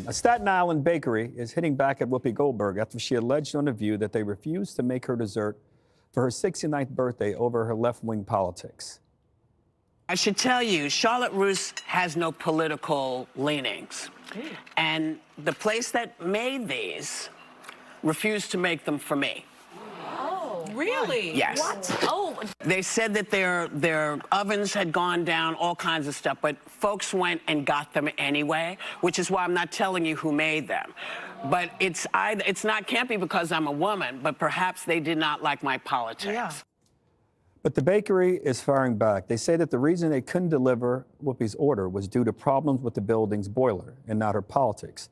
A Staten Island bakery is hitting back at Whoopi Goldberg after she alleged on The View that they refused to make her dessert for her 69th birthday over her left-wing politics. I should tell you, Charlotte Russe has no political leanings. And the place that made these refused to make them for me. Really? Yes. What? Oh. They said that their ovens had gone down, all kinds of stuff, but folks went and got them anyway, which is why I'm not telling you who made them. But can't be because I'm a woman, but perhaps they did not like my politics. Yeah. But the bakery is firing back. They say that the reason they couldn't deliver Whoopi's order was due to problems with the building's boiler and not her politics.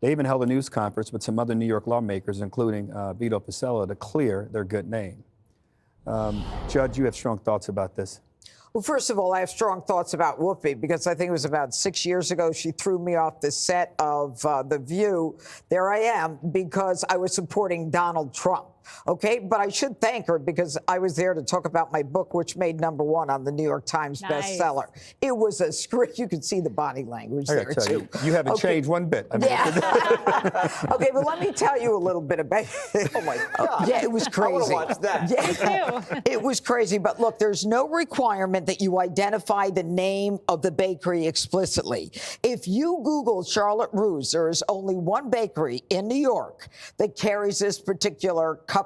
They even held a news conference with some other New York lawmakers, including Vito Pasella, to clear their good name. Judge, you have strong thoughts about this. Well, first of all, I have strong thoughts about Whoopi because I think it was about 6 years ago she threw me off the set of The View. There I am because I was supporting Donald Trump. OK, but I should thank her because I was there to talk about my book, which made #1 on the New York Times bestseller. It was a script. You could see the body language there, too. You haven't changed one bit. I mean, yeah. OK, but let me tell you a little bit about it. Oh, my God. Yeah, it was crazy. I want to watch that. Yeah. It was crazy. But look, there's no requirement that you identify the name of the bakery explicitly. If you Google Charlotte Russe, there is only one bakery in New York that carries this particular cupcake.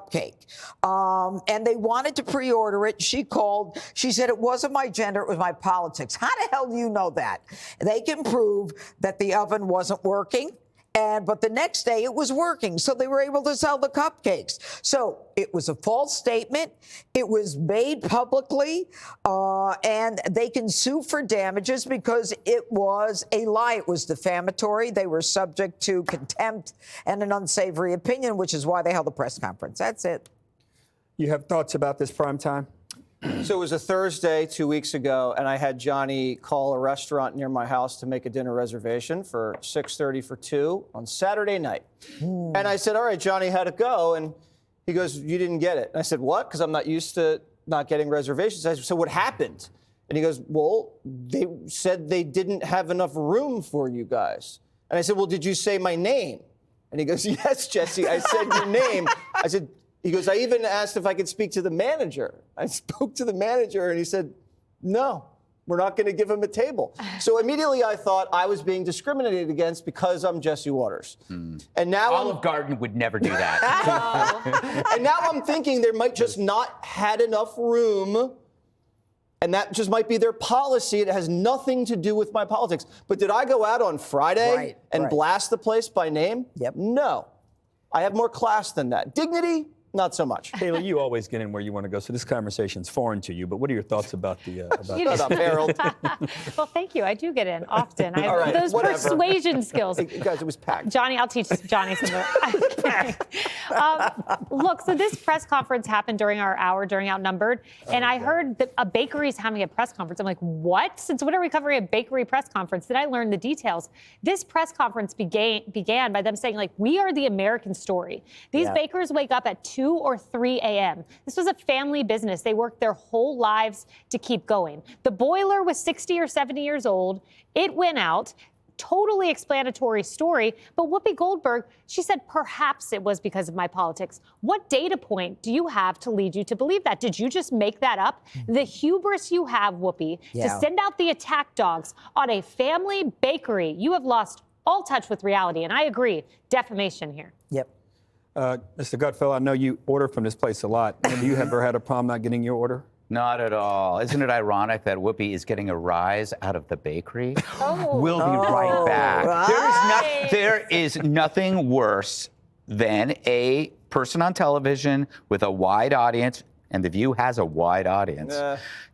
And they wanted to pre-order it. She called. She said it wasn't my gender, it was my politics. How the hell do you know that? They can prove that the oven wasn't working. But the next day it was working. So they were able to sell the cupcakes. So it was a false statement. It was made publicly. And they can sue for damages because it was a lie. It was defamatory. They were subject to contempt and an unsavory opinion, which is why they held a press conference. That's it. You have thoughts about this prime time? So it was a Thursday 2 weeks ago, and I had Johnny call a restaurant near my house to make a dinner reservation for 6:30 for 2 on Saturday night. And I said, all right, Johnny, how'd it go? And he goes, you didn't get it. And I said, what? Because I'm not used to not getting reservations. I said, so what happened? And he goes, well, they said they didn't have enough room for you guys. And I said, well, did you say my name? And he goes, yes, Jesse, I said your name. I said, he goes, I even asked if I could speak to the manager. I spoke to the manager, and he said, no, we're not going to give him a table. So immediately I thought I was being discriminated against because I'm Jesse Waters. And now Olive Garden would never do that. And now I'm thinking there might just not had enough room, and that just might be their policy. It has nothing to do with my politics. But did I go out on Friday and blast the place by name? Yep. No. I have more class than that. Dignity? Not so much. Kayla, you always get in where you want to go, so this conversation's foreign to you. But what are your thoughts about the Shut up, Harold. Well, thank you. I do get in often. I All have right, those whatever. persuasion skills. Hey, guys, it was packed. Johnny, I'll teach Johnny some of look, so this press conference happened during our hour, during Outnumbered, and I heard that a bakery is having a press conference. I'm like, what? Since when are we covering a bakery press conference? Then I learned the details. This press conference began by them saying, like, we are the American story. These bakers wake up at 2 or 3 a.m. This was a family business. They worked their whole lives to keep going. The boiler was 60 or 70 years old. It went out. Totally explanatory story. But Whoopi Goldberg, she said, perhaps it was because of my politics. What data point do you have to lead you to believe that? Did you just make that up? The hubris you have, Whoopi, to send out the attack dogs on a family bakery. You have lost all touch with reality. And I agree, defamation here. Yep. Mr. Gutfeld, I know you order from this place a lot. Have you ever had a problem not getting your order? Not at all. Isn't it ironic that Whoopi is getting a rise out of the bakery? We'll be right back. There is nothing worse than a person on television with a wide audience, and The View has a wide audience,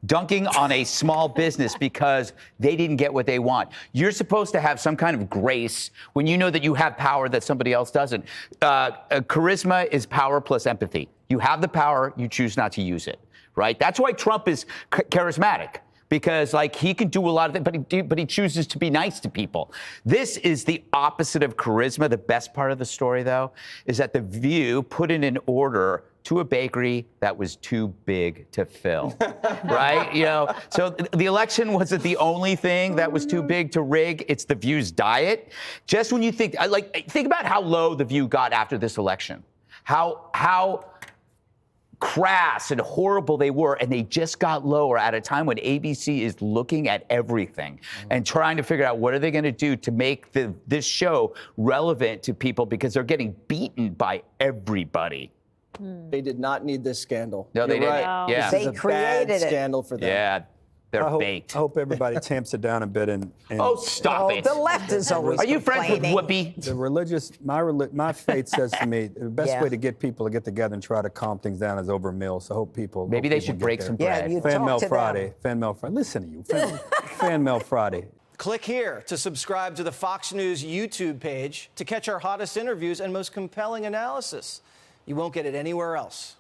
dunking on a small business because they didn't get what they want. You're supposed to have some kind of grace when you know that you have power that somebody else doesn't. Charisma is power plus empathy. You have the power, you choose not to use it. Right? That's why Trump is charismatic, because like he can do a lot of things, but he chooses to be nice to people. This is the opposite of charisma. The best part of the story, though, is that The View put in an order to a bakery that was too big to fill, right? You know, so the election wasn't the only thing that was too big to rig. It's the View's diet. Just when you think about how low the View got after this election, how crass and horrible they were, and they just got lower at a time when ABC is looking at everything and trying to figure out what are they going to do to make this show relevant to people because they're getting beaten by everybody. They did not need this scandal. No, they You're didn't. right. Yeah. This is They a created bad it. scandal for them. Yeah, they're baked. I hope everybody tamps it down a bit and Oh, stop it. The left is always Are you friends with complaining. Whoopi? the religious, my faith says to me, the best Yeah. way to get people to get together and try to calm things down is over meals. So I hope people. Maybe hope they people should get break there. some Yeah, bread. you Fan talk Mail to Friday. them. Fan Mail Friday. Listen to you. Fan Mail Friday. Click here to subscribe to the Fox News YouTube page to catch our hottest interviews and most compelling analysis. You won't get it anywhere else.